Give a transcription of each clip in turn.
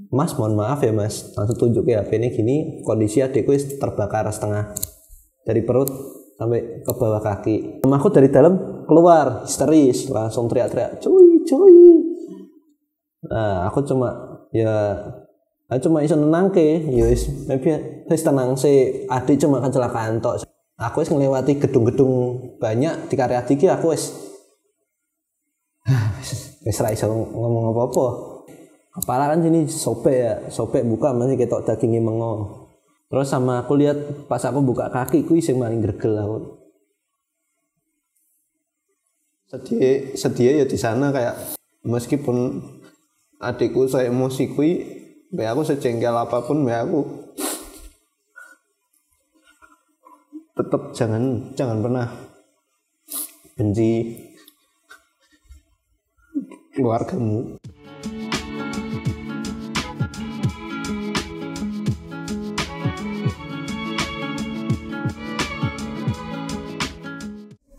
Mas mohon maaf ya mas, langsung tunjuk ya HP ini gini, kondisi adikku terbakar setengah dari perut sampai ke bawah kaki. Aku dari dalam keluar histeris, langsung teriak-teriak cuy. Nah aku cuma iso nenangke, ya wis tenang sih, adik cuma kecelakaan tok. Aku wis ngelewati gedung-gedung banyak di karya adik aku wis ra iso ngomong apa-apa. Kepala kan sini sobek buka masih ketok dagingnya mengo. Terus sama aku lihat pas aku buka kaki ku sing paling gregel aku. Sedih ya di sana kayak meskipun adikku saya emosi kui, aku sejengkel apapun aku tetap jangan pernah benci keluargamu.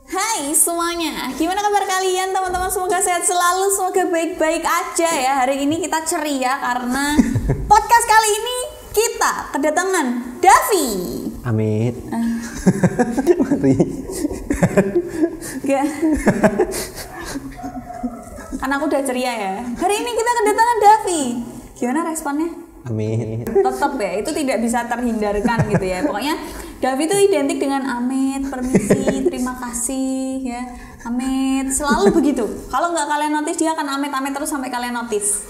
Hai semuanya, gimana kabar kalian teman-teman? Semoga sehat selalu, semoga baik-baik aja ya. Hari ini kita ceria karena podcast kali ini kita kedatangan Davi. Amit. Mati. Gak. Karena aku udah ceria ya. Hari ini kita kedatangan Davi. Gimana responnya? Amit. Tetap ya, itu tidak bisa terhindarkan gitu ya. Pokoknya Davi itu identik dengan Amit, permisi, terima kasih ya. Amit, selalu begitu. Kalau nggak kalian notice dia akan amit terus sampai kalian notice.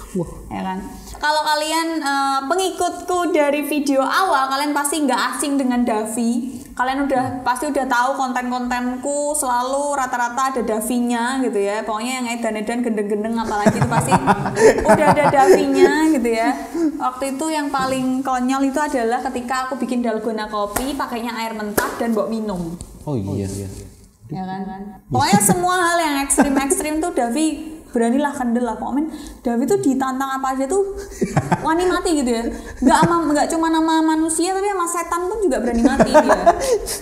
Ya kan? Kalau kalian pengikutku dari video awal, kalian pasti nggak asing dengan Davi. Kalian pasti udah tahu konten-kontenku selalu rata-rata ada Davinya gitu ya. Pokoknya yang edan-edan gendeng-gendeng apalagi itu pasti udah ada Davinya gitu ya. Waktu itu yang paling konyol itu adalah ketika aku bikin dalgona kopi pakainya air mentah dan bawa minum. Oh iya. Ya kan? Pokoknya semua hal yang ekstrim tuh Davi beranilah kendel lah. Pokoknya Davi tuh ditantang apa aja tuh wani mati gitu ya. Nggak cuma nama manusia tapi sama setan pun juga berani mati dia.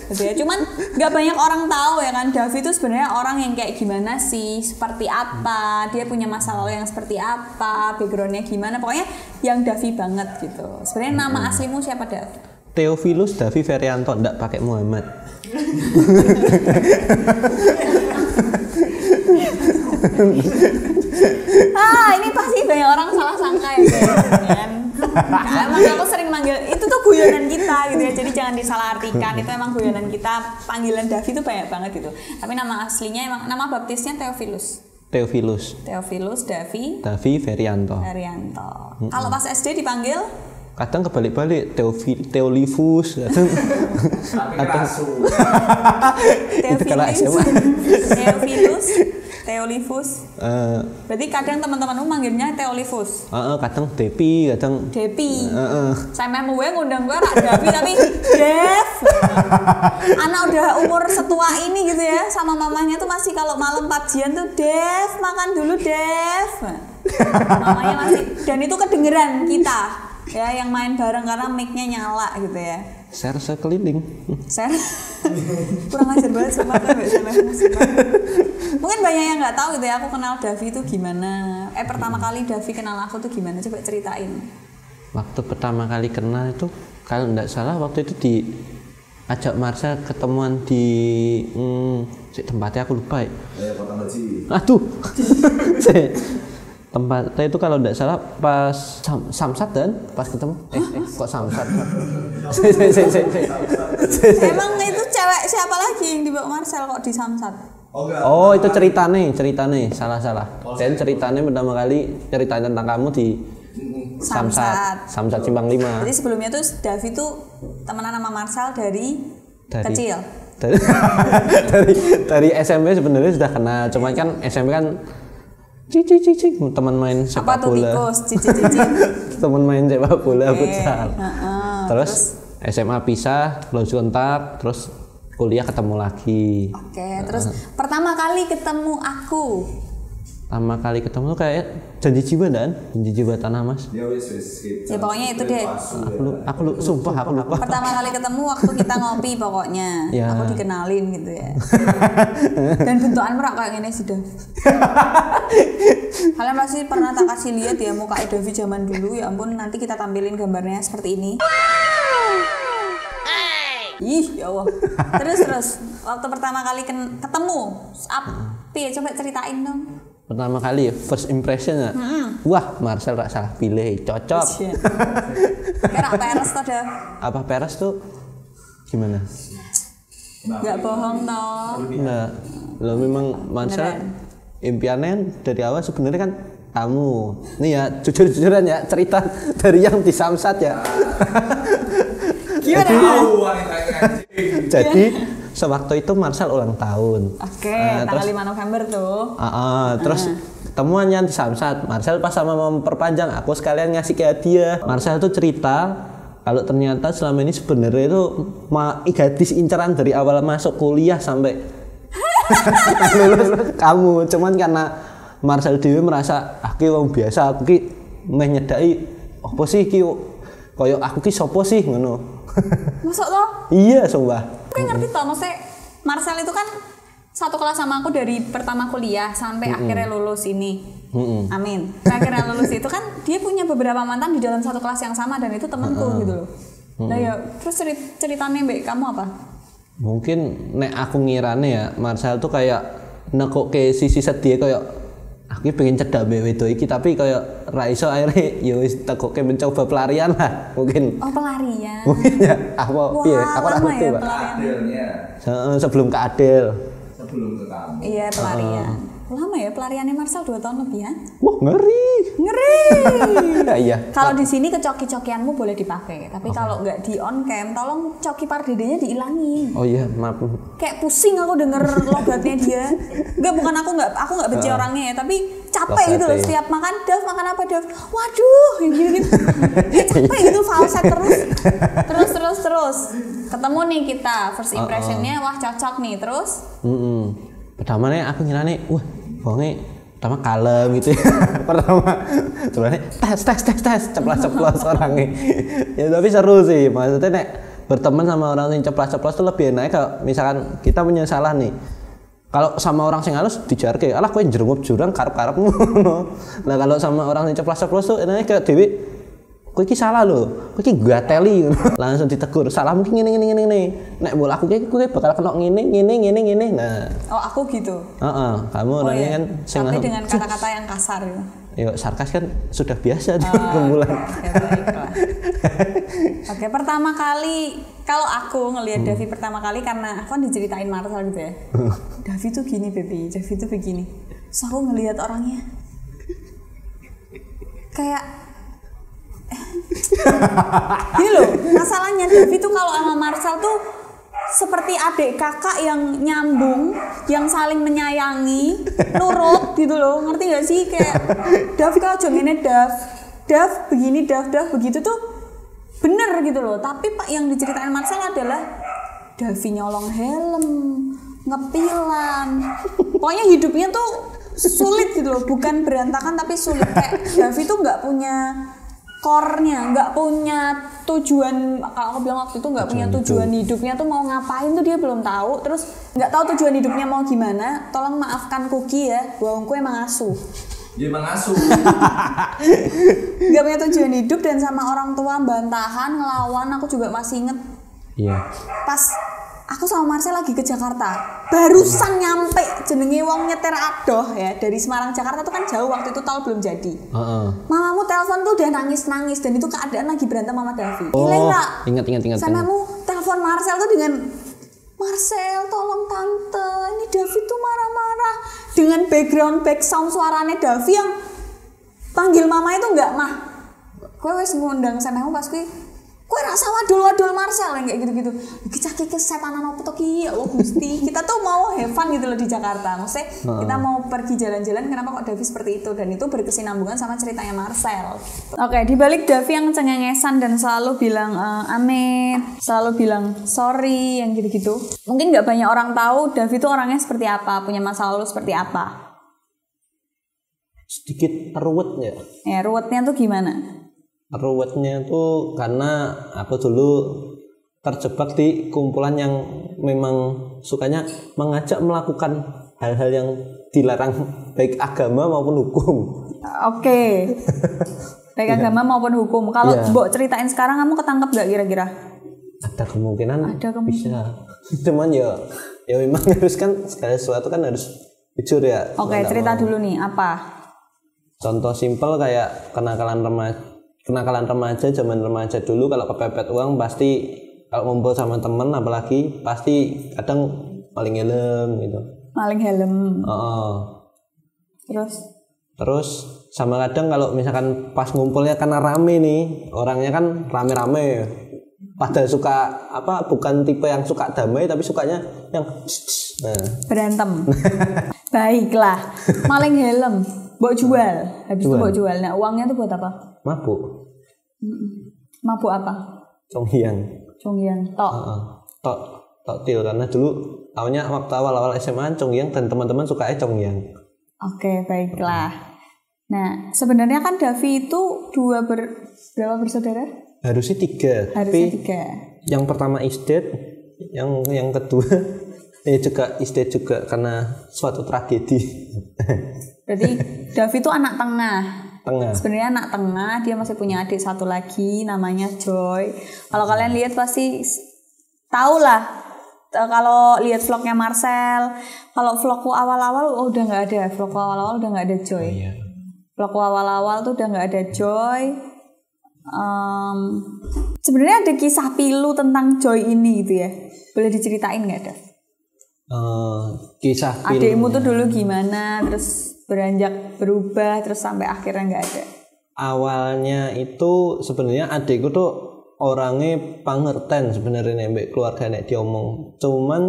Gitu ya. Cuman nggak banyak orang tahu ya kan Davi tuh sebenarnya orang yang kayak gimana sih, seperti apa, dia punya masa lalu yang seperti apa, backgroundnya gimana. Pokoknya yang Davi banget gitu. Sebenarnya nama aslimu siapa Davi? Theophilus Davi Ferianto, ndak pakai Muhammad. Ini pasti banyak orang salah sangka ya kan. Nah, emang aku sering manggil itu tuh guyonan kita gitu ya. Jadi jangan disalahartikan. Itu emang guyonan kita. Panggilan Davi itu banyak banget gitu. Tapi nama aslinya emang nama baptisnya Theophilus Davi Ferianto. Kalau pas SD dipanggil kadang kebalik-balik Theolifus kadang itu kalau SMA Theolifus. Berarti kadang teman-temanmu manggilnya Theolifus. Kadang Depi. Saya mau ngundang gue rak Davi tapi Dev. Anak udah umur setua ini gitu ya, sama mamanya tuh masih kalau malam pagian tuh Dev makan dulu Dev. Mamanya masih, dan itu kedengeran kita. Ya yang main bareng karena mic-nya nyala gitu ya. Share sekeliling. Kurang ajar banget sama Mungkin banyak yang nggak tahu gitu ya. Aku kenal Davi itu gimana. Pertama kali Davi kenal aku tuh gimana? Coba ceritain. Waktu pertama kali kenal itu kalau nggak salah waktu itu diajak Marsha ketemuan di tempatnya aku lupa ya. Aduh. Tempatnya itu kalau tidak salah pas Samsat dan pas ketemu kok Samsat. Emang itu cewek siapa lagi yang dibawa Marcel kok di Samsat? Oh itu ceritane salah. Dan ceritanya pertama kali cerita tentang kamu di Samsat Simpang 5. Jadi sebelumnya tuh Davi tuh temenan sama Marcel dari kecil. Dari SMP sebenarnya sudah kenal, cuman kan SMP kan cicing teman main sepak bola. Teman main sepak bola futsal. Terus SMA pisah, close kontak, terus kuliah ketemu lagi. Oke, terus pertama kali ketemu aku Pertama kali ketemu tuh kayak janji jiwa dan janji jiwa tanah mas. Ya pokoknya itu deh. Aku sumpah aku lupa. Pertama kali ketemu waktu kita ngopi pokoknya. Ya. Aku dikenalin gitu ya. Dan bentukan merak kayak gini sudah. Kalian pasti pernah tak kasih lihat ya muka Davi zaman dulu. Ya ampun, nanti kita tampilin gambarnya seperti ini. Ih, ya Allah. Terus waktu pertama kali ketemu, coba ceritain dong. Pertama kali first impression ya. Wah, Marcel rak salah pilih, cocok. Kira peres tuh dah. Apa peres tuh? Gimana? Gak bohong toh. Nah, lo memang Marcel impiannya dari awal sebenarnya kan kamu. Nih ya, jujur-jujuran ya cerita dari yang di Samsat ya. Gimana? Jadi sewaktu itu Marcel ulang tahun. Oke, tanggal 5 November tuh. Terus ketemuannya di Samsat. Marcel pas sama memperpanjang, aku sekalian ngasih ke hadiah. Marcel tuh cerita kalau ternyata selama ini sebenarnya itu gadis incaran dari awal masuk kuliah sampai lulus kamu. Cuman karena Marcel dewe merasa aku wong biasa, aku ki meh nyedaki apa sih ki koyo aku ki sopo sih ngono. Masuk toh? Iya, sumpah. Aku ngerti toh, maksudnya Marcel itu kan satu kelas sama aku dari pertama kuliah sampai akhirnya lulus ini. Amin. Akhirnya lulus itu kan dia punya beberapa mantan di dalam satu kelas yang sama dan itu temanku gitu loh. Nah ya, terus ceritanya mbak kamu apa? Mungkin nek aku ngirane ya Marcel tuh kayak nekuk ke sisi sedih kayak aku pengen cedak mbek wedok iki tapi kayak ra iso akhirnya ya wis tekoke mencoba pelarian lah mungkin. Oh, pelarian. Mungkin ya. Apa piye? Aku ora ngerti, Pak. Sebelum ke Adel. Sebelum ke kamu. Iya, pelarian. Lama ya pelariannya Marcel 2 tahun lebih ya? Wah, ngeri. Iya. Kalau di sini kecoki-cokianmu boleh dipakai, tapi kalau nggak di on cam, tolong coki pardedenya dihilangin. Oh iya, maaf. Kayak pusing aku denger logatnya dia. Enggak, bukan aku nggak benci orangnya ya, tapi capek gitu loh. Setiap makan makan apa Dav? Waduh, gitu. Capek gitu falset terus. Ketemu nih kita, first impressionnya wah cocok nih, terus. Pertama nih aku ngira nih, wah, wongnya pertama kalem gitu ya. Pertama sebenarnya tes ceplas orangnya. Ya tapi seru sih, maksudnya nek berteman sama orang yang ceplas tuh lebih enak kalau misalkan kita punya salah nih. Kalau sama orang sing halus dijarke, alah kowe njerungup jurang karep-karepmu. Nah kalau sama orang yang ceplas tuh enaknya kayak dewe kowe iki salah lho, kowe iki gateli langsung ditegur, salahmu ki ngene. Nek mbok aku ki kowe bakal kena ngene. Nah. Oh, aku gitu. Kamu orangnya kan tapi dengan kata-kata yang kasar ya. Yo, sarkas kan sudah biasa di pergumulan. Ya baiklah. Oke, pertama kali kalau aku ngelihat Davi pertama kali karena aku kan diceritain Marcel gitu ya. Davi tuh gini, baby. Davi tuh begini. Terus aku ngelihat orangnya kayak gini loh, masalahnya Davi tuh kalau sama Marcel tuh seperti adik kakak yang nyambung, yang saling menyayangi, nurut gitu loh, ngerti gak sih? Kayak Dav kalau jongene Dav begini, Dav begitu tuh bener gitu loh. Tapi pak yang diceritain Marcel adalah Davi nyolong helm, ngepilan, pokoknya hidupnya tuh sulit gitu loh, bukan berantakan tapi sulit. Kayak Davi tuh nggak punya core-nya, nggak punya tujuan. Kalau aku bilang waktu itu nggak punya tujuan hidupnya tuh mau ngapain tuh dia belum tahu. Terus nggak tahu tujuan hidupnya mau gimana. Tolong maafkan Kuki ya, wongku emang asuh. Dia mengasuh. Nggak punya tujuan hidup dan sama orang tua bantahan ngelawan. Aku juga masih inget. Iya. Pas aku sama Marcel lagi ke Jakarta, barusan nyampe jenenge wong nyetir adoh ya dari Semarang Jakarta tuh kan jauh, waktu itu tol belum jadi. Mamamu telepon tuh udah nangis dan itu keadaan lagi berantem sama Davi. Ingat. Samamu telepon Marcel tuh dengan Marcel, tolong tante, ini Davi tuh marah-marah dengan back sound suaranya Davi yang panggil mama itu enggak mah. Kowe wis ngundang samamu pas kowe rasa wadul Marcel yang kayak gitu-gitu. Iki kesetanan opo to ki? Ya Allah Gusti. Kita tuh mau have fun gitu loh di Jakarta. Maksudnya kita mau pergi jalan-jalan, kenapa kok Davi seperti itu? Dan itu berkesinambungan sama ceritanya Marcel. Oke, dibalik Davi yang cengengesan dan selalu bilang amit, selalu bilang sorry yang gitu-gitu. Mungkin nggak banyak orang tahu Davi tuh orangnya seperti apa, punya masa lalu seperti apa. sedikit ruwetnya. Ya, ruwetnya tuh gimana? Ruwetnya tuh karena aku dulu terjebak di kumpulan yang memang sukanya mengajak melakukan hal-hal yang dilarang baik agama maupun hukum. Oke. Baik agama maupun hukum. Kalau Mbok ceritain sekarang kamu ketangkep gak kira-kira? Ada kemungkinan. Bisa. Cuman ya memang harus kan segala sesuatu kan harus jujur ya. Oke, cerita dulu nih apa? Contoh simpel kayak kenakalan remaja zaman remaja dulu, kalau kepepet uang pasti kalau ngumpul sama temen apalagi pasti kadang maling helm gitu. Maling helm. Terus sama kadang kalau misalkan pas ngumpulnya karena rame nih, orangnya kan rame-rame. Padahal suka bukan tipe yang suka damai tapi sukanya yang berantem. Baiklah, maling helm, Mbok jual. Habis itu Mbok jual. Nah, uangnya tuh buat apa? Mabuk. Mabuk apa? Conghyang. Tok til karena dulu tahunnya waktu awal-awal SMA Conghyang dan teman-teman suka Conghyang. Oke, baiklah. Nah, sebenarnya kan Davi itu berapa bersaudara? Harusnya 3. Harusnya 3. Yang pertama isdet, yang kedua juga isdet juga karena suatu tragedi. Berarti Davi itu anak tengah. Sebenarnya anak tengah, dia masih punya adik satu lagi namanya Joy. Kalau kalian lihat pasti tahu lah. Kalau lihat vlognya Marcel, kalau vlogku awal-awal udah nggak ada. Vlogku awal-awal udah nggak ada Joy. Vlogku awal-awal tuh udah nggak ada Joy. Sebenarnya ada kisah pilu tentang Joy ini gitu ya. Boleh diceritain nggak, Dav? Kisah pilu. Adikmu tuh dulu gimana, terus beranjak berubah, terus sampai akhirnya nggak ada. Awalnya itu sebenarnya adikku tuh orangnya pangerten sebenarnya mbak keluarga nek diomong. Cuman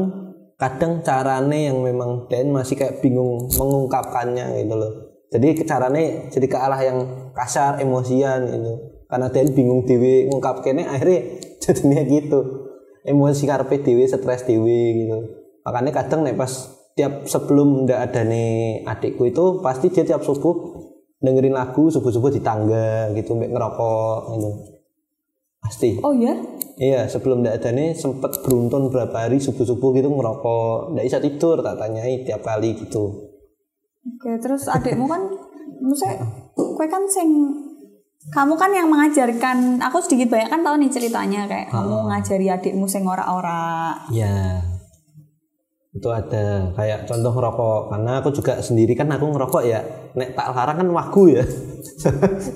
kadang carane yang memang Dan masih kayak bingung mengungkapkannya gitu loh. Jadi carane jadi ke arah yang kasar, emosian gitu. Karena Dan bingung dewe ngungkapkannya, akhirnya jadinya gitu. Emosi karepe dewe, stres dewe gitu. Makanya kadang nek pas sebelum ndak ada nih adikku itu pasti dia tiap subuh dengerin lagu subuh-subuh di tangga gitu, mbak ngerokok gitu. Pasti. Oh ya? Iya, sebelum ndak ada nih sempet beruntun berapa hari subuh-subuh gitu ngerokok, ndak bisa tidur, tak tanyai tiap kali gitu. Oke, terus adikmu kan, maksudnya, kamu kan yang mengajarkan. Aku sedikit banyak kan tahu nih ceritanya kayak kamu ngajari adikmu sing ora-ora. Iya. Itu ada kayak contoh ngerokok, karena aku juga sendiri kan aku ngerokok ya, nek tak larang kan wagu ya.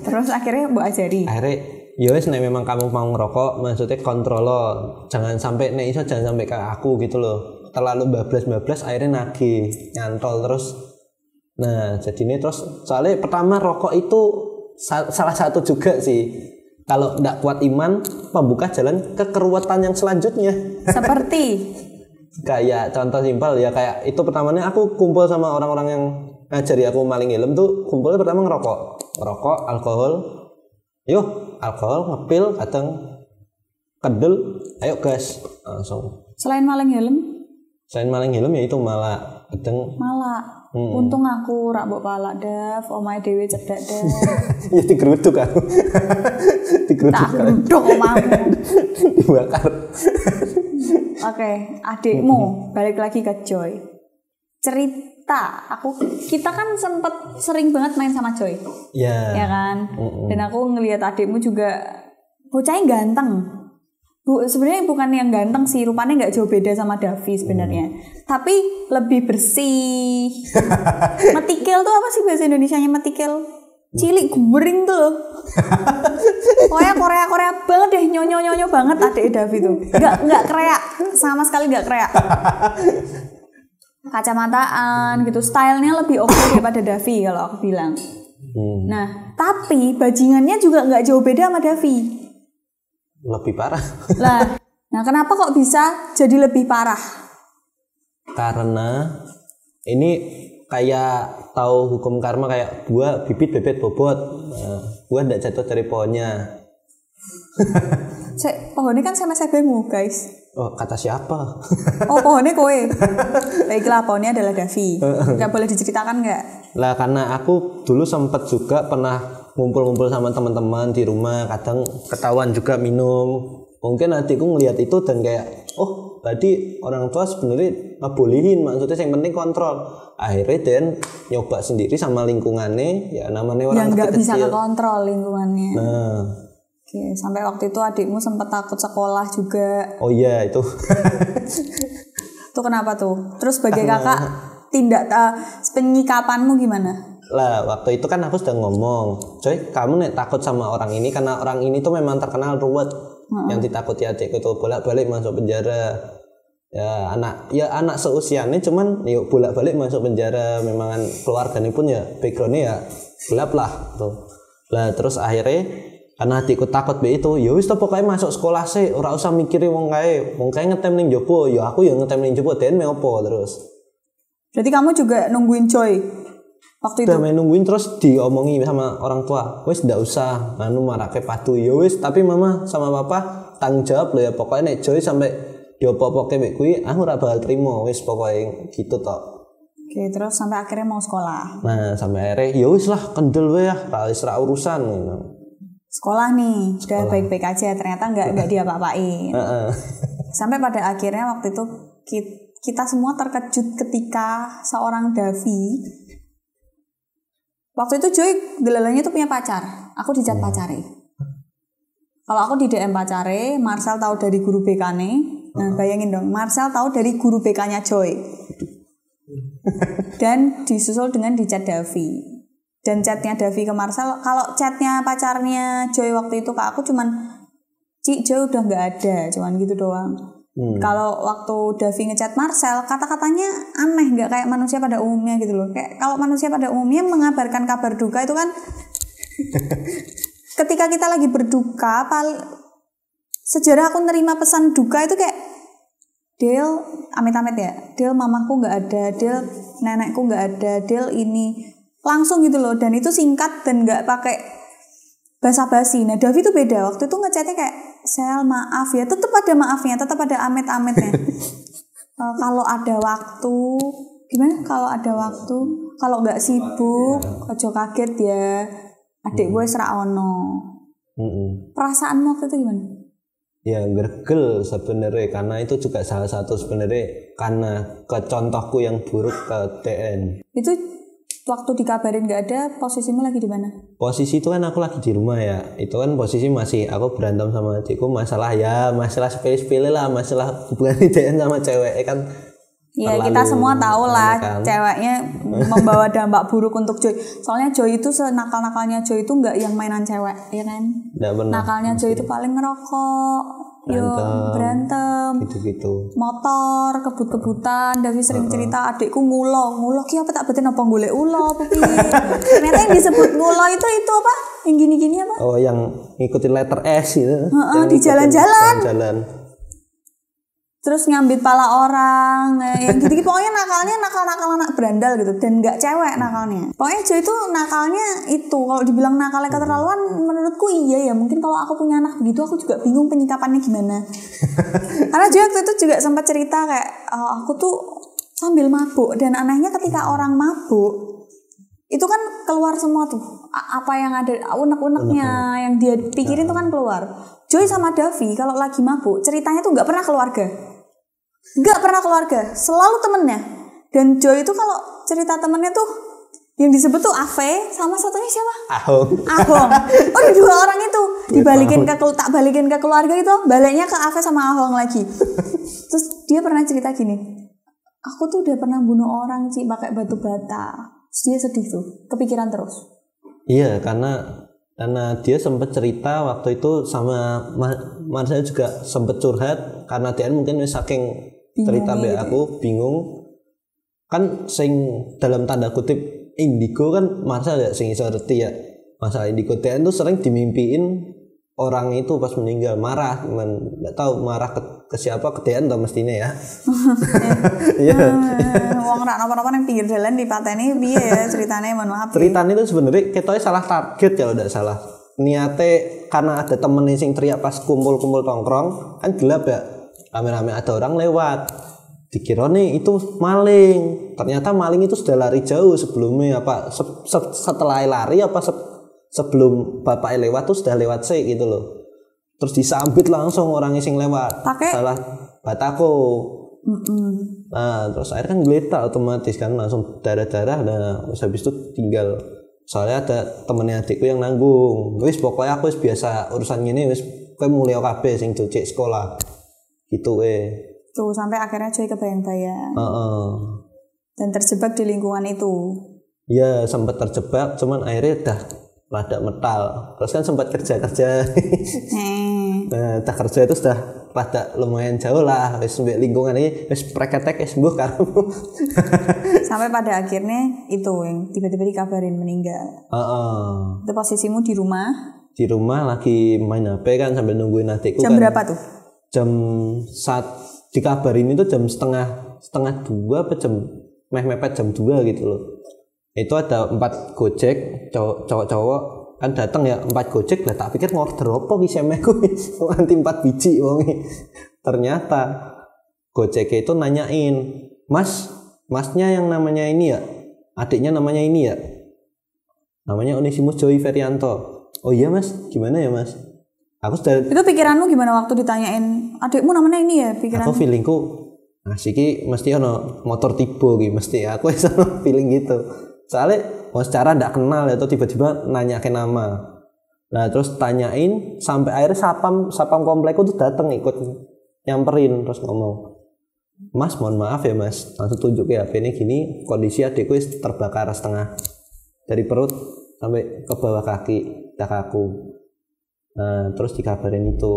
Terus akhirnya mbok ajari. Akhirnya ya wis nek memang kamu mau ngerokok maksudnya kontrol loh, jangan sampai nek iso jangan sampai kayak aku gitu loh, terlalu bablas akhirnya nagih nyantol terus. Nah jadi ini terus soalnya pertama rokok itu salah satu juga sih kalau ndak kuat iman membuka jalan ke keruwetan yang selanjutnya. Seperti kayak contoh simpel ya, kayak itu pertamanya aku kumpul sama orang-orang yang ngajari aku maling helm tuh, kumpulnya pertama ngerokok, alkohol, alkohol, ngepil, kadang kedel, ayo gas, langsung. Selain maling helm ya itu malah kadang. Untung aku rak mbok palak Dav, omahe dhewe cedhak Dav. Ya digeruduk aku. Tak geruduk omamu. Dibakar. Oke, adikmu balik lagi ke Joy. Cerita, kita kan sering banget main sama Joy. Ya kan? Dan aku ngelihat adikmu juga bocahnya ganteng. Sebenarnya bukan yang ganteng sih, rupanya nggak jauh beda sama Davi sebenarnya. Tapi lebih bersih. Metikil tuh apa sih bahasa Indonesianya metikil? Cilik guring tuh. Pokoknya Korea banget deh, nyonyo banget adik Davi tuh. Nggak kreak, sama sekali nggak kreak. Kacamataan gitu, stylenya lebih oke daripada Davi kalau aku bilang. Nah, tapi bajingannya juga nggak jauh beda sama Davi. Lebih parah. Nah kenapa kok bisa jadi lebih parah? Karena ini kayak tahu hukum karma, kayak buah bibit bebet bobot. Buah tidak jatuh dari pohonnya. Pohonnya kan sama sebemu guys. Oh kata siapa? Oh pohonnya kowe. Baiklah, pohonnya adalah Davi. Gak boleh diceritakan nggak? Lah karena aku dulu sempat juga pernah ngumpul-ngumpul sama teman-teman di rumah, kadang ketahuan juga minum. Mungkin adikku ngelihat itu dan kayak, oh berarti orang tua sebenarnya ngebolehin, maksudnya yang penting kontrol. Akhirnya Dan nyoba sendiri sama lingkungannya, ya namanya orang yang nggak bisa kecil. kekontrol lingkungannya. Nah, Oke, sampai waktu itu adikmu sempat takut sekolah juga. oh iya itu. Itu kenapa tuh? Terus sebagai kakak penyikapanmu gimana? Lah waktu itu kan aku sudah ngomong, coy kamu nek takut sama orang ini karena orang ini tuh memang terkenal ruwet. Yang ditakuti adikku tuh bolak-balik masuk penjara. Ya anak seusianya cuman yuk bolak-balik masuk penjara, memang keluarganya pun ya backgroundnya ya gelap lah tuh. Lah terus akhirnya karena adikku takut be itu, ya wis pokoknya masuk sekolah sih, ora usah mikirin wong kae ngetem ning jopo, ya aku ya ngetem ning jopo den me opo terus. Berarti kamu juga nungguin Joy waktu itu? Udah main nungguin terus diomongi sama orang tua, wis ndak usah anu marake patu, ya wis tapi mama sama papa tanggung jawab lo ya, pokoknya nek Joy sampai diopo-opoke mek kuwi aku ora bakal trimo, wis pokoknya gitu tok. Oke, terus sampai akhirnya mau sekolah. Nah sampai akhirnya ya wis lah kendel wae ya, ra urusan gitu. Sekolah nih, udah baik-baik aja, ternyata nggak diapa-apain. Sampai pada akhirnya waktu itu kita semua terkejut ketika seorang Davi, waktu itu Joy gelalanya tuh punya pacar, aku dijat pacare. Kalau aku di DM pacare, Marcel tahu dari guru BK-nya. Nah bayangin dong, Marcel tahu dari guru BK-nya Joy. Dan disusul dengan di chat Davi. Dan chatnya Davi ke Marcel, kalau chatnya pacarnya Joy waktu itu ke aku cuman Ci, Joy udah nggak ada, cuman gitu doang. Kalau waktu Davi ngechat Marcel, kata-katanya aneh, nggak kayak manusia pada umumnya gitu loh. Kayak kalau manusia pada umumnya mengabarkan kabar duka itu kan ketika kita lagi berduka, sejarah aku nerima pesan duka itu kayak Del, amit-amit ya, Del mamaku nggak ada, Del nenekku nggak ada, Del ini langsung gitu loh, dan itu singkat dan nggak pakai basa-basi. Nah Davi tuh beda, waktu itu ngechatnya kayak Sel maaf ya, tetap ada maafnya, tetap ada amit-amitnya. Kalau ada waktu, gimana? Kalau ada waktu, kalau nggak sibuk, ojo kaget ya, adik gue serak ono. Perasaanmu waktu itu gimana? Ya gergel sebenarnya, karena itu juga salah satu sebenarnya karena ke contohku yang buruk ke TN. Itu waktu dikabarin nggak ada, posisimu lagi di mana? Posisi itu kan aku lagi di rumah ya. Itu kan posisi masih aku berantem sama adikku, masalah sepele-sepele lah, masalah hubungan TN sama cewek kan. Iya, kita semua tahu lah kan? Ceweknya membawa dampak buruk untuk Joy. Soalnya Joy itu senakal-nakalnya Joy itu nggak yang mainan cewek, ya kan? Nggak pernah. Nakalnya Joy itu paling ngerokok, berantem, gitu-gitu. Motor, kebut-kebutan. Davi sering cerita adikku ngulo ki apa tak betul apa golek ulo apa piye. Ternyata yang disebut ngulo itu apa? Yang gini-gini apa? Oh, yang ngikutin letter S gitu. Di jalan-jalan. Terus nyambit pala orang, yang gitu-gitu. Pokoknya nakalnya nakal anak berandal gitu, dan nggak cewek nakalnya. Pokoknya Joy itu nakalnya itu, kalau dibilang nakalnya keterlaluan, menurutku iya ya. Mungkin kalau aku punya anak begitu, aku juga bingung penyikapannya gimana. Karena Joy waktu itu juga sempat cerita kayak, aku tuh sambil mabuk, dan anehnya ketika orang mabuk, itu kan keluar semua tuh, apa yang ada unek-uneknya, yang dia pikirin tuh kan keluar. Joy sama Davi kalau lagi mabuk, ceritanya tuh nggak pernah keluarga, selalu temennya. Dan Joy itu kalau cerita temennya tuh yang disebut tuh Ave, sama satunya siapa? Ahong. Oh, di dua orang itu tak balikin ke keluarga gitu, baliknya ke Ave sama Ahong lagi. Terus dia pernah cerita gini, aku tuh udah pernah bunuh orang sih pakai batu bata. Terus dia sedih tuh, kepikiran terus. Iya, karena dia sempat cerita waktu itu sama Marcel juga sempat curhat karena dia mungkin saking cerita be aku bingung kan, sing dalam tanda kutip indigo kan Marcel ya sing iso ngerti ya masalah indigo. Dia tuh sering dimimpiin orang itu pas meninggal marah, nggak tahu marah ke siapa, ke Dean atau mestinya ya. Iya. Wong rak napa-napa nang pinggir jalan dipateni piye ya ceritanya, mohon maaf. Ceritanya itu sebenarnya ketoknya salah target kalau tidak salah. Niatnya karena ada temen sing teriak pas kumpul-kumpul tongkrong, kan gelap ya. Rame-rame ada orang lewat. dikira nih itu maling, ternyata maling itu sudah lari jauh sebelumnya apa setelah lari apa sebelum bapak lewat tuh sudah lewat sih gitu loh. Terus disambit langsung orang sing lewat. Salah batako. Nah terus akhirnya kan geletak otomatis kan langsung darah-darah. Nah habis itu tinggal soalnya ada temennya adikku yang nanggung. Wis pokoknya aku wis biasa urusan ini wis kowe mulai kabeh sing cuci sekolah gitu tuh sampai akhirnya jadi kebayang-bayang. Dan terjebak di lingkungan itu. Ya sempat terjebak cuman akhirnya udah rada metal. Terus kan sempat kerja nah tak kerja itu sudah rada lumayan jauh lah wis lingkungan ini wis preketek wis sembuh karo. Sampai pada akhirnya itu yang tiba-tiba dikabarin meninggal. Itu posisimu di rumah lagi main HP kan sambil nungguin adikku. Jam berapa tuh? Jam saat dikabarin itu jam setengah 2 apa jam mepet jam 2 gitu loh. Itu ada 4 Gojek cowok-cowok kan datang ya 4 Gojek lah, tak pikir ngorder apa ki semeku nganti 4 biji wonge. Ternyata Gojek itu nanyain, Masnya yang namanya ini ya, adiknya namanya ini ya, namanya Onesimus Joy Ferianto. Oh iya mas, gimana ya mas? Aku sudah. Itu pikiranmu gimana waktu ditanyain adikmu namanya ini ya? Pikiran. Aku feelingku, siki mesti ono motor tiba ki mesti. Aku sama feeling gitu. Soalnya secara ndak kenal itu tiba-tiba nanya ke nama. Nah terus tanyain sampai akhirnya sapam komplekku tuh datang ikut nyamperin terus ngomong, Mas mohon maaf ya mas, langsung tunjuk ya HP ini gini kondisi adikku terbakar setengah dari perut sampai ke bawah kaku. Nah terus dikabarin itu,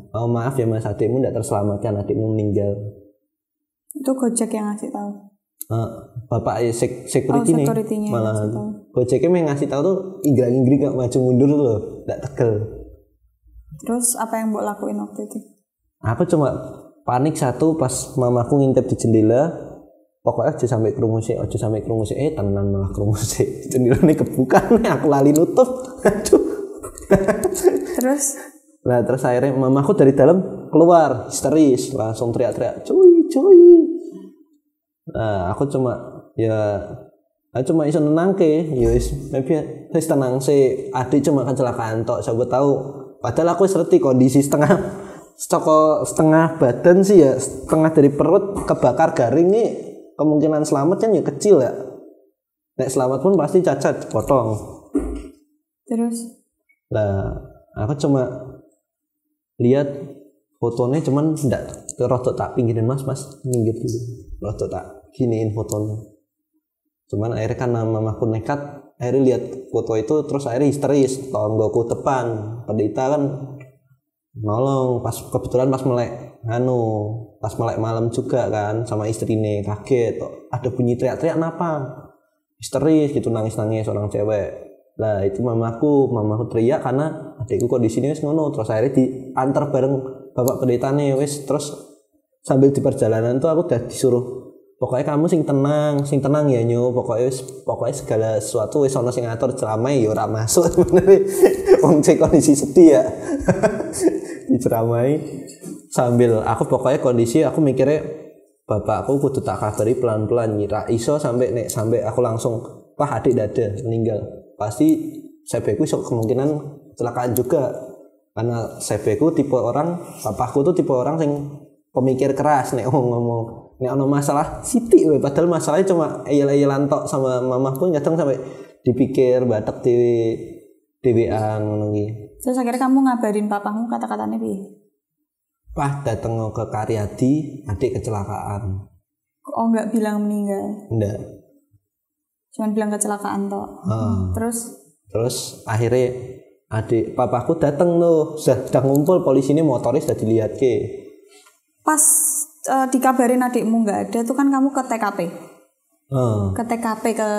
oh maaf ya mas adikmu tidak terselamatkan, adikmu meninggal. Itu Gojek yang ngasih tahu. Bapak security nih malah Gojeknya yang ngasih tahu tuh inggrang-ingring gak maju mundur tuh loh, tidak tegel. Terus apa yang mbok lakuin waktu itu? Aku cuma panik satu pas mamaku ngintip di jendela, pokoknya aja sampai krungu sih tenan malah krungu sih jendela ini kebuka nih aku lali nutup. Aduh. Terus akhirnya mamaku dari dalam keluar histeris langsung teriak-teriak cuy. Nah aku cuma iso nenangke ya wis tenang sih, adik cuma kecelakaan tok siapa tahu, padahal aku wis ngerti kondisi setengah badan sih ya, setengah dari perut kebakar garing nih, kemungkinan selamat kan ya kecil ya, nek selamat pun pasti cacat potong. Terus aku cuma lihat fotonya cuman ndak rotok tak pinggirin mas minggir dulu, rotok tak giniin fotonya. Cuman akhirnya kan mamaku nekat akhirnya lihat foto itu terus akhirnya histeris, tonggoku depan pendeta kan nolong kebetulan pas melek malam juga kan sama istrinya, kaget ada bunyi teriak-teriak napa histeris gitu, nangis orang cewek. Lah itu mamaku teriak karena adikku kondisinya wis ngono, terus akhirnya diantar bareng bapak pendetane wis. Terus sambil di perjalanan tuh aku udah disuruh pokoknya kamu sing tenang ya nyo, pokoknya segala sesuatu wis ono sing ngatur, ceramai ya ora masuk sebenarnya. Wong cek kondisi sedih ya. Diceramai sambil aku pokoknya kondisi aku mikirnya bapakku kudu tak kabari pelan-pelan nyira iso sampai aku langsung adik dada meninggal. Pasti sebeku kemungkinan kecelakaan juga karena sebeku tipe orang, papaku tuh tipe orang sing pemikir keras nek ngomong nek ono masalah sithik we, padahal masalahnya cuma eyel-eyelan tok sama mamahku kadang sampai dipikir batek dhewean ngono ki. Terus akhirnya kamu ngabarin papamu kata-katanya piye? Dateng ke Karyadi, adik kecelakaan. Oh enggak bilang meninggal? Enggak. Cuman bilang kecelakaan tok. Terus akhirnya papaku dateng tuh, sudah ngumpul polisi ini motoris sudah dilihat ke. Pas dikabarin adikmu nggak ada tuh kan kamu ke TKP. Ke TKP ke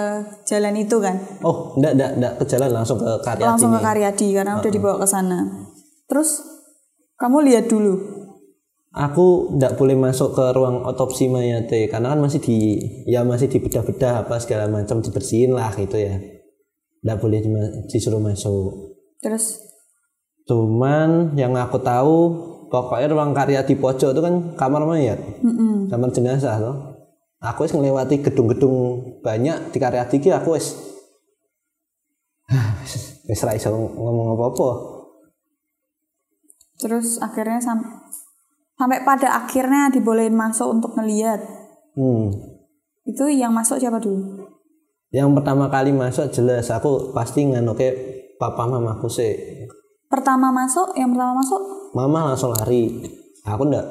jalan itu kan? Oh, enggak ke jalan, langsung ke Karyadi. Langsung ke Karyadi karena udah dibawa ke sana. Terus kamu lihat dulu. Aku enggak boleh masuk ke ruang otopsi mayat karena kan masih dibedah-bedah apa segala macam, dibersihin lah gitu ya. Enggak boleh disuruh masuk. Terus? Cuman yang aku tahu pokoknya ruang karya di pojok itu kan kamar mayat, kamar jenazah loh. Aku wis ngelewati gedung-gedung banyak di karya iki aku wis ra iso ngomong apa-apa. Terus akhirnya sampai pada akhirnya dibolehin masuk untuk ngelihat. Itu yang masuk siapa dulu? Yang pertama kali masuk jelas aku pasti nganoke papa mamaku sih. Yang pertama masuk? Mama langsung lari. Aku ndak,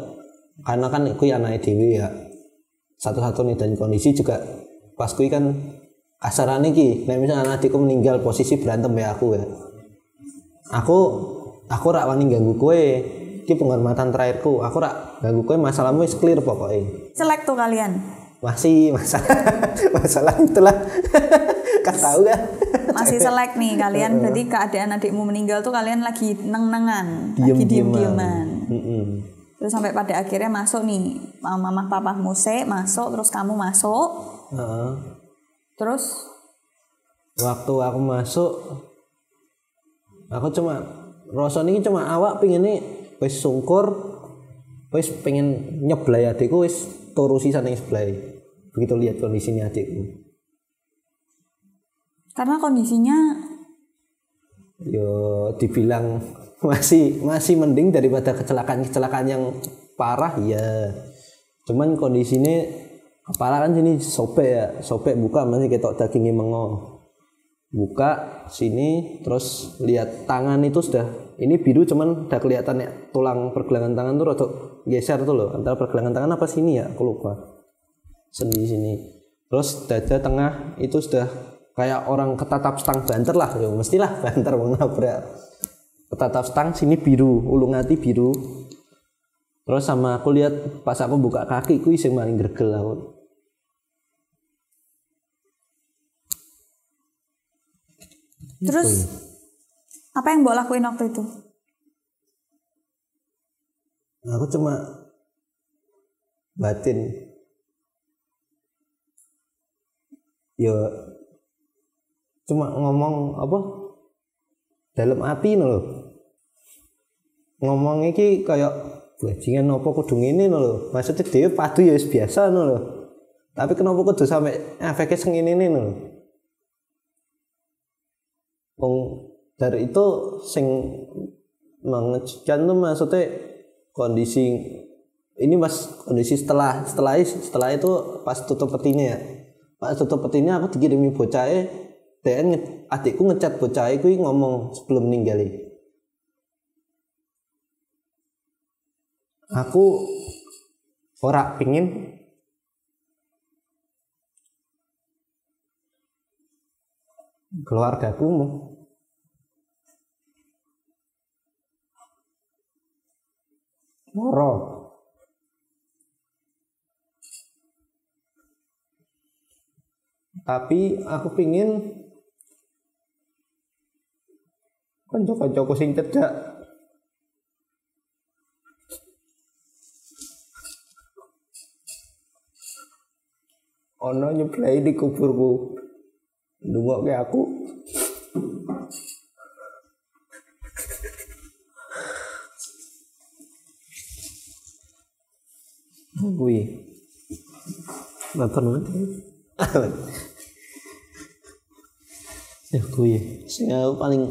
karena kan aku anaknya dewi ya. Satu-satunya dan kondisi juga pas kui kan kasarane iki, nek misalnya adikku meninggal posisi berantem ya aku ya. Aku rak wani ganggu kowe. Iki penghormatan terakhirku. Aku rak ganggu kowe, masalahmu wis clear pokoknya. Celek tuh kalian. Masih masalah itulah. Kan tahu kan? Masih selek nih kalian, berarti keadaan adikmu meninggal tuh kalian lagi neng-nengan, lagi diem-dieman. Terus sampai pada akhirnya masuk nih, mama papamu masuk, terus kamu masuk. Terus waktu aku masuk, aku cuma rasa ini cuma awak pengen nih wis sungkur, wis pengen nyeblai adikku wis turu sisan ning sebelah. Begitu lihat kondisinya adikku. Karena kondisinya yo dibilang masih mending daripada kecelakaan yang parah ya. Cuman kondisinya kepala kan sini sobek buka masih ketok dagingnya mengo. Buka sini terus lihat tangan itu sudah ini biru cuman udah kelihatan ya tulang pergelangan tangan tuh rada geser tuh loh, antara pergelangan tangan apa sini ya aku lupa. Sendi sini. Terus dada tengah itu sudah kayak orang ketatap stang banter lah, ya mestilah banter wong nabrak. Ketatap stang sini biru, ulung hati biru. Terus sama aku lihat pas aku buka kaki ku sing paling gregel aku. Terus apa yang mbok lakuin waktu itu? Aku cuma batin. Ya cuma ngomong apa? Dalam hati lho. Ngomong iki kayak bajingan apa kudu ngene lho. Maksudnya dhewe padu ya wis biasa lho. Tapi kenapa kudu sampe efeknya sing ngene lho. Wong dari itu sing mengejutkan tuh maksudnya kondisi ini mas kondisi setelah itu pas tutup petinya ya. Pas tutup petinya aku dikirimi bocahnya dan adikku ngecat bocahnya kuwi ngomong sebelum meninggal. Aku ora pingin keluargaku moro. Tapi aku pingin kanca-kancaku sing cedhak ono nyeblai di kuburku ndungokke aku. Kuwi nonton ya kuwi sing paling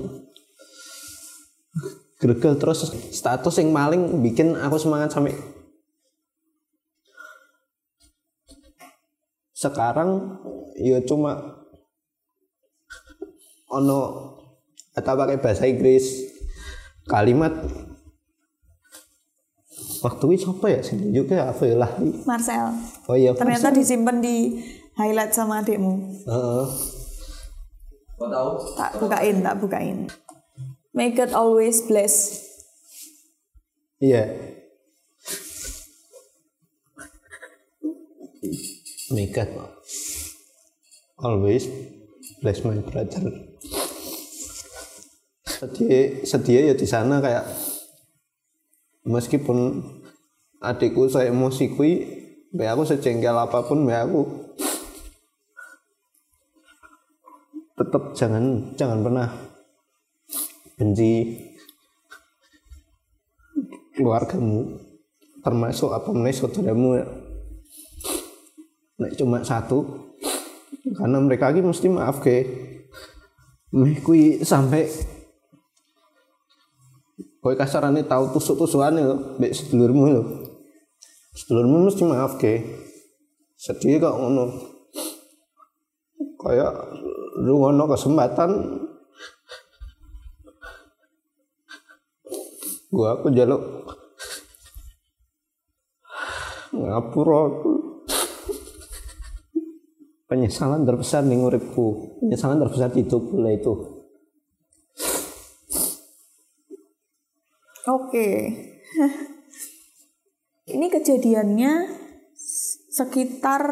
gregel. Terus status yang paling bikin aku semangat sampai sekarang ya cuma ono atau pakai bahasa Inggris kalimat waktu itu apa ya sih juga apa ya lah Marcel. Oh iya ternyata Marcel disimpan di highlight sama adikmu. Kau tahu? Tak bukain. May God always bless. Iya. May God always bless my brother. Sedia ya di sana kayak meskipun adikku saya emosi kui, aku sejengkel apapun aku tetap jangan pernah benci keluargamu, termasuk apa meneh saudaramu ya. Nek cuma satu, karena mereka lagi mesti maaf ke meh kui sampai kowe kasarane tahu tusuk-tusukane lho mbek sedulurmu lho. Sedulurmu mesti maaf ke. Sedih kok ngono. Kayak lu ngono kesempatan aku jaluk ngapura aku. Penyesalan terbesar ning uripku, penyesalan terbesar di hidupku lah itu. Oke. Ini kejadiannya sekitar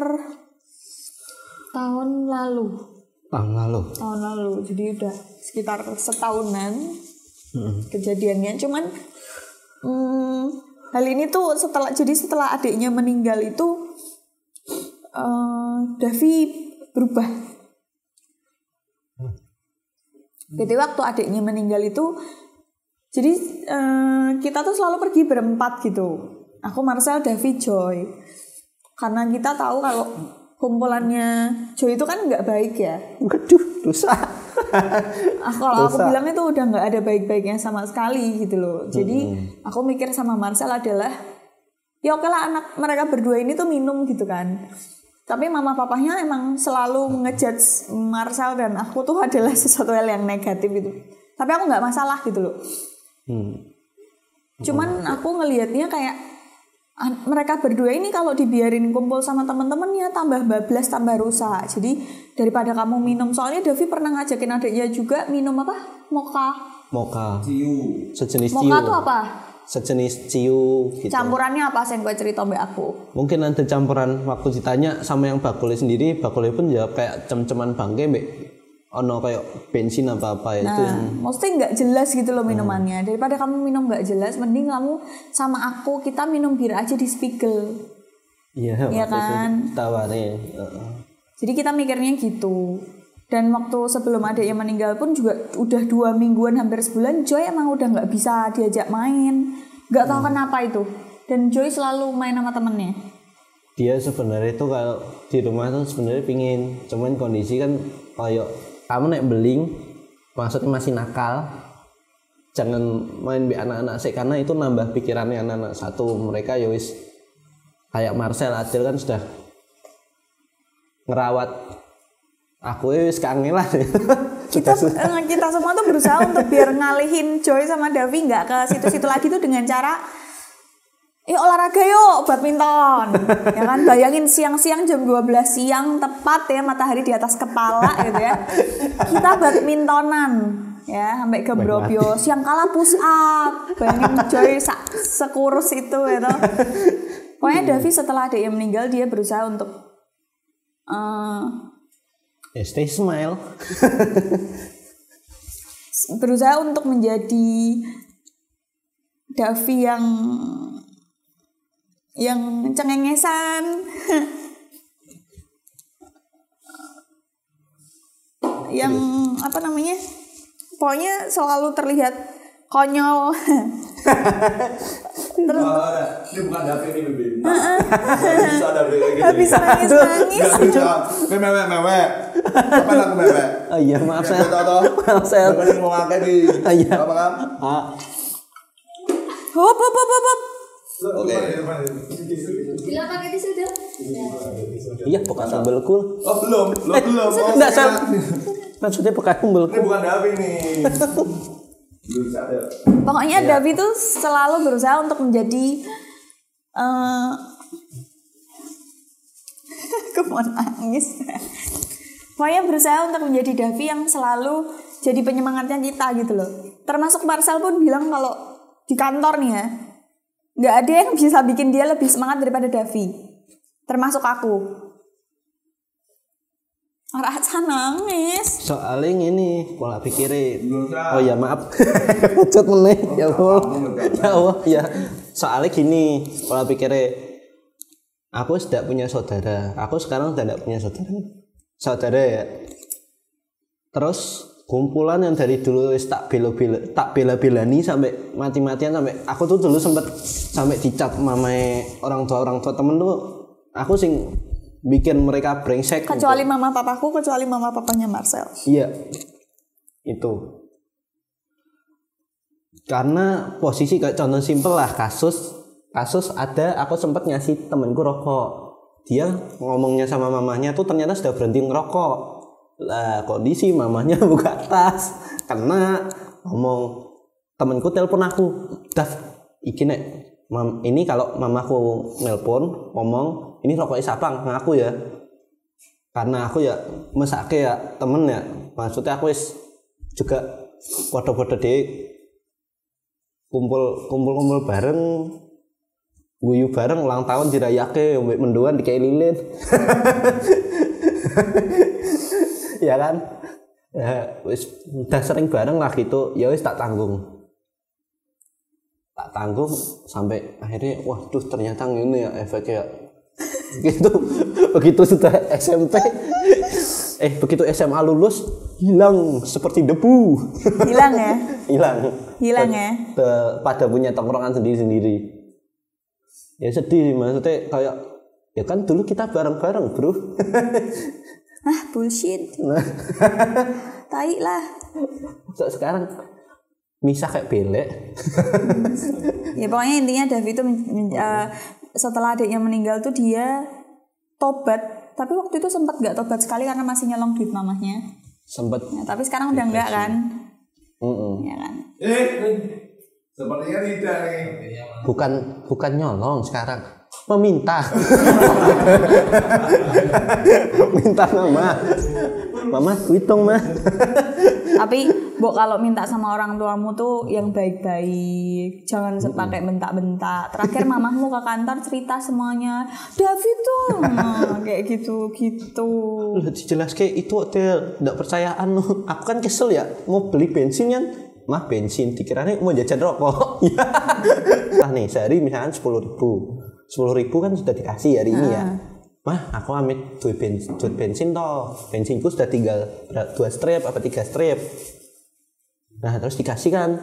tahun lalu. Tahun lalu. Jadi udah sekitar setahunan kejadiannya. Cuman hal ini tuh setelah adiknya meninggal itu Davi berubah. Jadi waktu adiknya meninggal itu, jadi kita tuh selalu pergi berempat gitu. Aku, Marcel, Davi, Joy. Karena kita tahu kalau kumpulannya Joy itu kan nggak baik ya. Waduh, dosa. Kalau aku bilang itu udah nggak ada baik-baiknya sama sekali gitu loh. Jadi aku mikir sama Marcel adalah, ya oke lah anak mereka berdua ini tuh minum gitu kan. Tapi mama papahnya emang selalu ngejudge Marcel dan aku tuh adalah sesuatu hal yang negatif gitu. Tapi aku nggak masalah gitu loh. Cuman aku ngelihatnya kayak mereka berdua ini kalau dibiarin kumpul sama teman-temannya tambah bablas, tambah rusak. Jadi daripada kamu minum, soalnya Davi pernah ngajakin adiknya juga minum apa? Mocha. Ciu. Sejenis ciu. Mocha tuh apa? Sejenis ciu gitu. Campurannya apa sih gue cerita mbak aku? Mungkin ada campuran, waktu ditanya sama yang bakule sendiri, bakule pun jawab kayak cem-ceman bangke mbak ono kayak bensin apa-apa itu yang mesti nggak jelas gitu loh minumannya. Daripada kamu minum nggak jelas, mending kamu sama aku kita minum bir aja di Spiegel. Iya kan? Tawarin. Jadi kita mikirnya gitu. Dan waktu sebelum adiknya meninggal pun juga udah 2 mingguan, hampir sebulan, Joy emang udah nggak bisa diajak main. Nggak tahu kenapa itu. Dan Joy selalu main sama temennya. Dia sebenarnya itu kalau di rumah tuh sebenarnya pingin, cuman kondisi kan kayak kamu naik beling, maksudnya masih nakal, jangan main bi anak-anak sih, karena itu nambah pikirannya anak-anak. Satu, mereka ya wis kayak Marcel, Adil kan sudah ngerawat aku wis kangelan. Kita semua tuh berusaha untuk biar ngalihin Joy sama Davi nggak ke situ-situ lagi tuh dengan cara olahraga yuk, badminton. Ya kan, bayangin siang-siang jam 12 siang tepat ya, matahari di atas kepala gitu ya. Kita badmintonan ya sampai ke Brobyo. Siang kala push up. Bayangin Joy sekurus itu gitu. Pokoknya Davi setelah adiknya meninggal dia berusaha untuk stay smile. Berusaha untuk menjadi Davi yang cengengesan, yang apa namanya, pokoknya selalu terlihat konyol. Terus ini bukan Davi ini Bibi. Bisa Davi kayak gitu. Habis nangis. Mewe. Kapan aku mewe? Oh iya, maaf saya. Maaf saya. Bukan mau ngake di. Iya. Apa kan? Hop. Oke. Bila pakai tisu dong. Iya, bekas sambelku. Oh belum. Enggak salah. Maksudnya bekas sambelku. Ini bukan Davi nih. Pokoknya Davi tuh selalu berusaha untuk menjadi aku mau nangis. Pokoknya berusaha untuk menjadi Davi yang selalu jadi penyemangatnya kita gitu loh. Termasuk Marcel pun bilang kalau di kantor nih ya, nggak ada yang bisa bikin dia lebih semangat daripada Davi. Termasuk aku. Rasa nangis. Soalnya ini pola pikirin. Oh ya maaf. Cut meneh. Ya Allah. Ya. Soalnya gini, pola pikirnya. Aku tidak punya saudara. Aku sekarang tidak punya saudara. Saudara ya. Terus kumpulan yang dari dulu wis tak bela-belani sampai mati-matian, sampai aku tuh dulu sempet sampai dicap mamae orang tua temen tuh aku sing bikin mereka brengsek. Kecuali mama papaku, kecuali mama papanya Marcel. Iya. Itu. Karena posisi kayak contoh simpel lah, kasus ada aku sempat ngasih temenku rokok. Dia ngomongnya sama mamanya tuh ternyata sudah berhenti ngerokok. Lah kondisi mamanya buka tas, kena ngomong. Temenku telepon aku, Daf, iki nek ini kalau mamaku nelpon ngomong ini rokoknya siapa ngaku ya. Karena aku ya mesake ya temen ya, maksudnya aku wis juga podo-podo deh kumpul bareng, guyu bareng, ulang tahun dirayake mbek mendoan dikei lilin. Ya kan? Ya wis udah sering bareng lah gitu, ya wis tak tanggung sampai akhirnya waduh ternyata ngene ya efeknya. Gitu. Begitu sudah SMP begitu SMA lulus hilang seperti debu. Hilang ya? Hilang ya? Pada punya tongkrongan sendiri-sendiri. Ya sedih sih, maksudnya kayak ya kan dulu kita bareng-bareng bro. Bullshit. Tai lah. Sekarang misah kayak belek. Ya pokoknya intinya Davi itu setelah adiknya meninggal tuh dia tobat, tapi waktu itu sempat nggak tobat sekali karena masih nyolong duit mamahnya. Sempat. Ya, tapi sekarang udah enggak kan? Ya kan. Sepertinya tidak nih. Bukan nyolong sekarang, meminta. Minta mama duit dong mah. Tapi Bok, kalau minta sama orang tuamu tuh yang baik-baik, jangan pakai bentak-bentak. Terakhir mamahmu ke kantor cerita semuanya, David tuh kayak gitu. Udah dijelas kayak itu hotel, nggak percayaan lo. Aku kan kesel ya, mau beli bensin kan, mah bensin dikiranya mau jajan rokok. Nah nih sehari misalkan 10.000 kan sudah dikasih hari ini ya. Mah aku ambil duit bensin toh, bensinku sudah tinggal 2 strip apa 3 strip. Nah terus dikasih kan,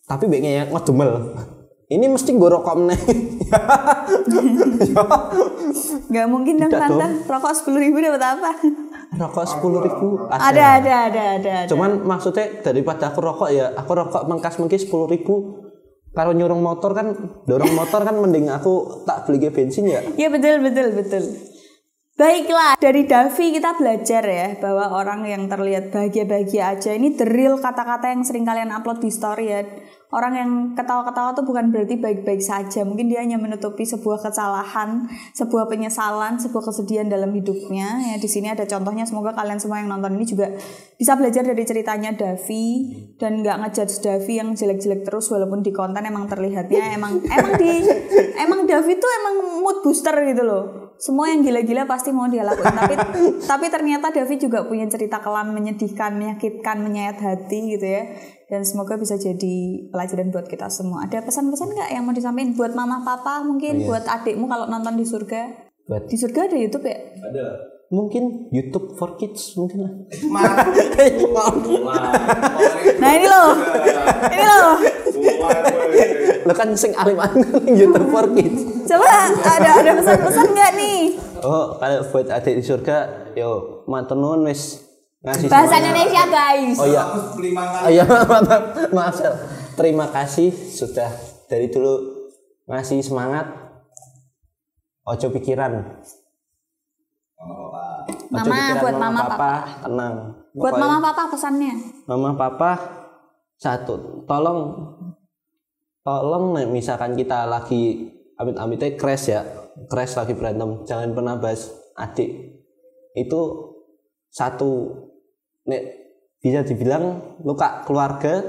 tapi baiknya yang ngedumel. Ini mesti gue rokok meneh. Gak mungkin dong tante, rokok 10.000 dapat apa? Rokok 10.000 ada. Cuman maksudnya daripada aku rokok mengkas-mengkis 10.000. Kalau dorong motor kan mending aku tak beli bensin ya. Iya betul. Baiklah, dari Davi kita belajar ya bahwa orang yang terlihat bahagia-bahagia aja ini the real kata-kata yang sering kalian upload di story ya. Orang yang ketawa-ketawa tuh bukan berarti baik-baik saja. Mungkin dia hanya menutupi sebuah kesalahan, sebuah penyesalan, sebuah kesedihan dalam hidupnya. Ya di sini ada contohnya. Semoga kalian semua yang nonton ini juga bisa belajar dari ceritanya Davi dan nggak ngejudge Davi yang jelek-jelek terus walaupun di konten emang terlihatnya emang Davi tuh emang mood booster gitu loh. Semua yang gila-gila pasti mau dia lakuin. Tapi ternyata Davi juga punya cerita kelam menyedihkan, menyakitkan, menyayat hati gitu ya. Dan semoga bisa jadi pelajaran buat kita semua. Ada pesan-pesan nggak yang mau disampaikan buat mama papa mungkin, buat adikmu kalau nonton di surga? Di surga ada YouTube ya? Ada. Mungkin YouTube for kids mungkin lah. Nah ini loh. Lo kan sing alim-alim YouTube for kids. Coba ada pesan-pesan nggak nih? Oh kalau buat adik di surga, yo matur nuwun wis ngasih bahasa semuanya. Indonesia guys. Oh iya. Maaf Sel. Terima kasih sudah dari dulu ngasih semangat. Ojo pikiran. Buat mama papa. Tenang. Buat mama papa pesannya. Mama papa satu, tolong misalkan kita lagi amit-amitnya crash lagi berantem, jangan pernah bahas adik. Itu satu bisa dibilang luka keluarga,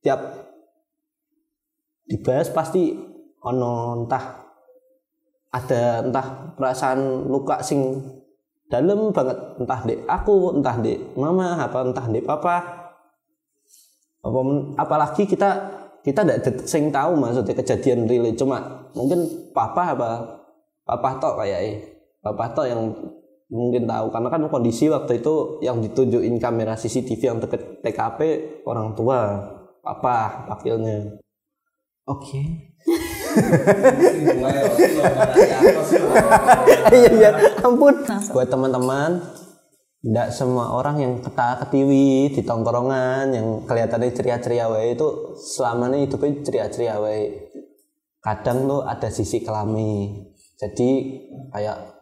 tiap dibahas pasti ono entah perasaan luka sing dalam banget, entah dek aku, entah dek mama, entah dek papa. Apalagi kita tidak sing tahu maksudnya kejadian real, cuma mungkin papa tok yang mungkin tahu karena kan kondisi waktu itu yang ditunjukin kamera CCTV yang deket TKP orang tua, papa, wakilnya. Oke. Iya, ampun. Buat teman-teman, tidak semua orang yang ketawa-ketiwi di tongkrongan yang kelihatannya ceria-ceria wae itu selamanya hidupnya ceria-ceria wae. Kadang tuh ada sisi kelami. Jadi kayak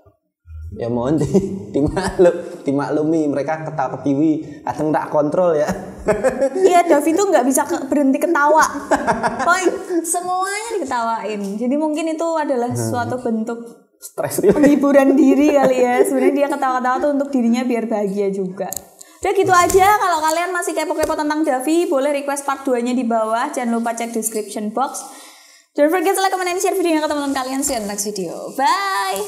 ya mohon dimaklumi mereka ketawa-ketiwi, kadang tak kontrol ya. Iya, Davi tuh nggak bisa berhenti ketawa. Semuanya diketawain. Jadi mungkin itu adalah suatu bentuk Stres penghiburan diri kali ya. Sebenarnya dia ketawa-ketawa tuh untuk dirinya biar bahagia juga. Udah gitu aja. Kalau kalian masih kepo-kepo tentang Davi, boleh request part 2-nya di bawah. Jangan lupa cek description box. Don't forget to like, comment, and share videonya ke teman-teman kalian. See you in the next video. Bye.